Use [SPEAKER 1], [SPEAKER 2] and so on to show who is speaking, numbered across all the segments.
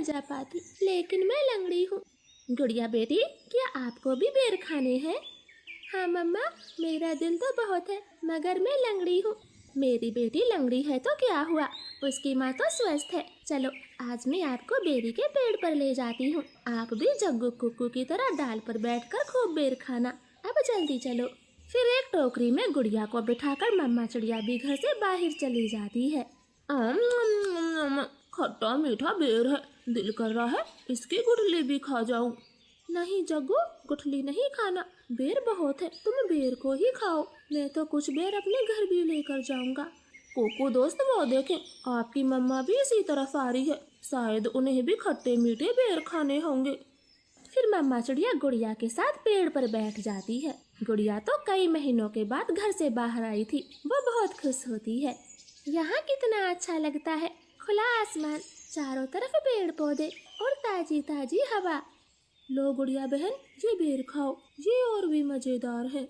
[SPEAKER 1] जा पाती, लेकिन मैं लंगड़ी हूँ। गुड़िया बेटी, क्या आपको भी बेर खाने हैं? हाँ मम्मा, मेरा दिल तो बहुत है, मगर मैं लंगड़ी हूँ। मेरी बेटी लंगड़ी है तो क्या हुआ, उसकी माँ तो स्वस्थ है। चलो आज मैं आपको बेरी के पेड़ पर ले जाती हूँ। आप भी जग्गू कुक्कू की तरह डाल पर बैठकर खूब बेर खाना। अब जल्दी चलो। फिर एक टोकरी में गुड़िया को बिठाकर मम्मा चिड़िया भी घर से बाहर चली जाती है। खट्टा मीठा बेर है, दिल कर रहा है इसकी गुठली भी खा जाऊं। नहीं जग्गू, गुठली नहीं खाना, बेर बहुत है, तुम बेर को ही खाओ। मैं तो कुछ बेर अपने घर भी लेकर जाऊंगा। कोको दोस्त, वो देखें, आपकी मम्मा भी इसी तरफ आ रही है, शायद उन्हें भी खट्टे मीठे बेर खाने होंगे। फिर मम्मा चिड़िया गुड़िया के साथ पेड़ पर बैठ जाती है। गुड़िया तो कई महीनों के बाद घर से बाहर आई थी, वो बहुत खुश होती है। यहाँ कितना अच्छा लगता है, खुला आसमान, चारों तरफ पेड़ पौधे और ताजी ताजी हवा। लो गुड़िया बहन, ये बेर खाओ, ये और भी मजेदार है।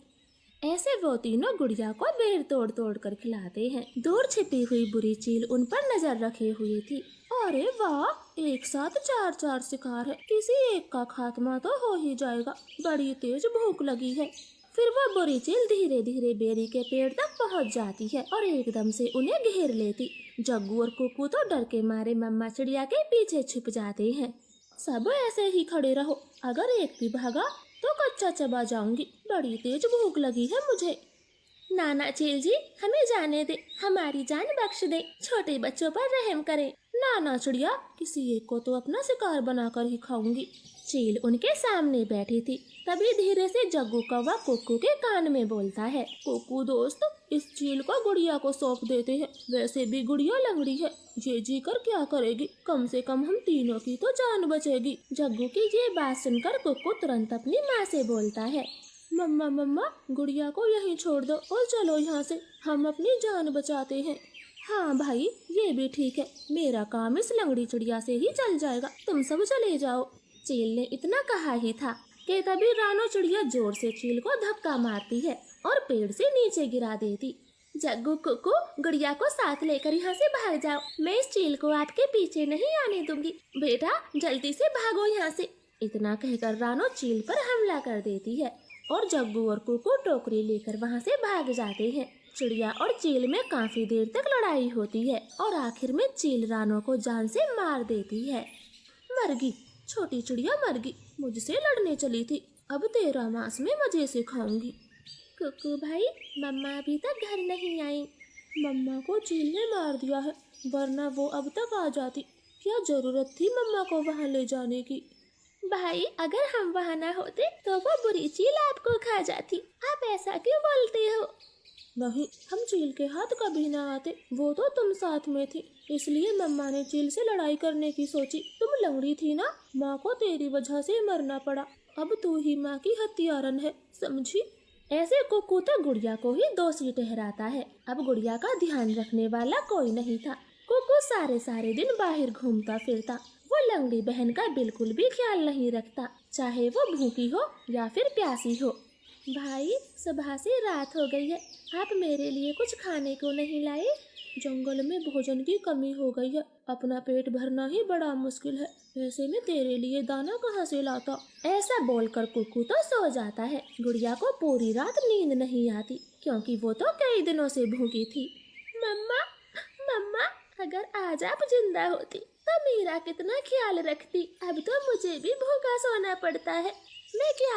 [SPEAKER 1] ऐसे वो तीनों गुड़िया को बेर तोड़ तोड़ कर खिलाते हैं। दूर छिपी हुई बुरी चील उन पर नजर रखे हुए थी। अरे वाह, एक साथ चार चार शिकार है, किसी एक का खात्मा तो हो ही जाएगा, बड़ी तेज भूख लगी है। फिर वो बुरी चील धीरे धीरे बेरी के पेड़ तक पहुंच जाती है और एकदम से उन्हें घेर लेती। जग्गू और कुक्कू तो डर के मारे मम्मा चिड़िया के पीछे छिप जाते हैं। सब ऐसे ही खड़े रहो, अगर एक भी भागा तो कच्चा चबा जाऊंगी, बड़ी तेज भूख लगी है मुझे। नाना चील जी, हमें जाने दे, हमारी जान बख्श दे, छोटे बच्चों पर रहम करें। नाना चिड़िया, किसी एक को तो अपना शिकार बनाकर ही खाऊंगी। चील उनके सामने बैठी थी, तभी धीरे से जग्गू कौवा कुक्कू के कान में बोलता है, कुक्कू दोस्त, इस चील को गुड़िया को सौंप देते हैं, वैसे भी गुड़िया लंगड़ी है, ये जी कर क्या करेगी, कम से कम हम तीनों की तो जान बचेगी। जग्गू की ये बात सुनकर कुक्कू तुरंत अपनी माँ से बोलता है, मम्मा मम्मा, गुड़िया को यहीं छोड़ दो और चलो यहाँ से, हम अपनी जान बचाते हैं। हाँ भाई, ये भी ठीक है, मेरा काम इस लंगड़ी चिड़िया से ही चल जाएगा, तुम सब चले जाओ। चील ने इतना कहा ही था कि तभी रानो चिड़िया जोर से चील को धक्का मारती है और पेड़ से नीचे गिरा देती। जग्गू कुक्कू, गुड़िया को साथ लेकर यहाँ से भाग जाओ, मैं इस चील को आपके पीछे नहीं आने दूंगी, बेटा जल्दी से भागो यहाँ से। इतना कहकर रानो चील पर हमला कर देती है और जग्गू और कुक्कू टोकरी लेकर वहाँ से भाग जाते हैं। चिड़िया और चील में काफी देर तक लड़ाई होती है और आखिर में चील रानो को जान से मार देती है। मरगी, छोटी चिड़िया मरगी, मुझसे लड़ने चली थी, अब तेरा मांस में मजे से खाऊंगी। कुक्कू भाई, मम्मा अभी तक घर नहीं आई। मम्मा को चील ने मार दिया है, वरना वो अब तक आ जाती, क्या जरूरत थी मम्मा को वहाँ ले जाने की। भाई, अगर हम वहाँ न होते तो वो बुरी चील आपको खा जाती, आप ऐसा क्यों बोलते हो? नहीं, हम चील के हाथ कभी ना आते, वो तो तुम साथ में थी, इसलिए मम्मा ने चील से लड़ाई करने की सोची। तुम लंगड़ी थी ना, माँ को तेरी वजह से मरना पड़ा, अब तू ही माँ की हत्यारन है, समझी? ऐसे कुक्कू तो गुड़िया को ही दोषी ठहराता है। अब गुड़िया का ध्यान रखने वाला कोई नहीं था। कुक्कू सारे दिन बाहर घूमता फिरता, वो लंगड़ी बहन का बिल्कुल भी ख्याल नहीं रखता, चाहे वो भूखी हो या फिर प्यासी हो। भाई, सुबह से रात हो गई है, आप मेरे लिए कुछ खाने को नहीं लाए? जंगल में भोजन की कमी हो गई है, अपना पेट भरना ही बड़ा मुश्किल है, ऐसे में तेरे लिए दाना कहाँ से लाता? ऐसा बोलकर कुक्कू तो सो जाता है। गुड़िया को पूरी रात नींद नहीं आती, क्योंकि वो तो कई दिनों से भूखी थी। मम्मा मम्मा, अगर आज आप जिंदा होती तो मेरा कितना ख्याल रखती, अब तो मुझे भी भूखा सोना पड़ता है, मैं क्या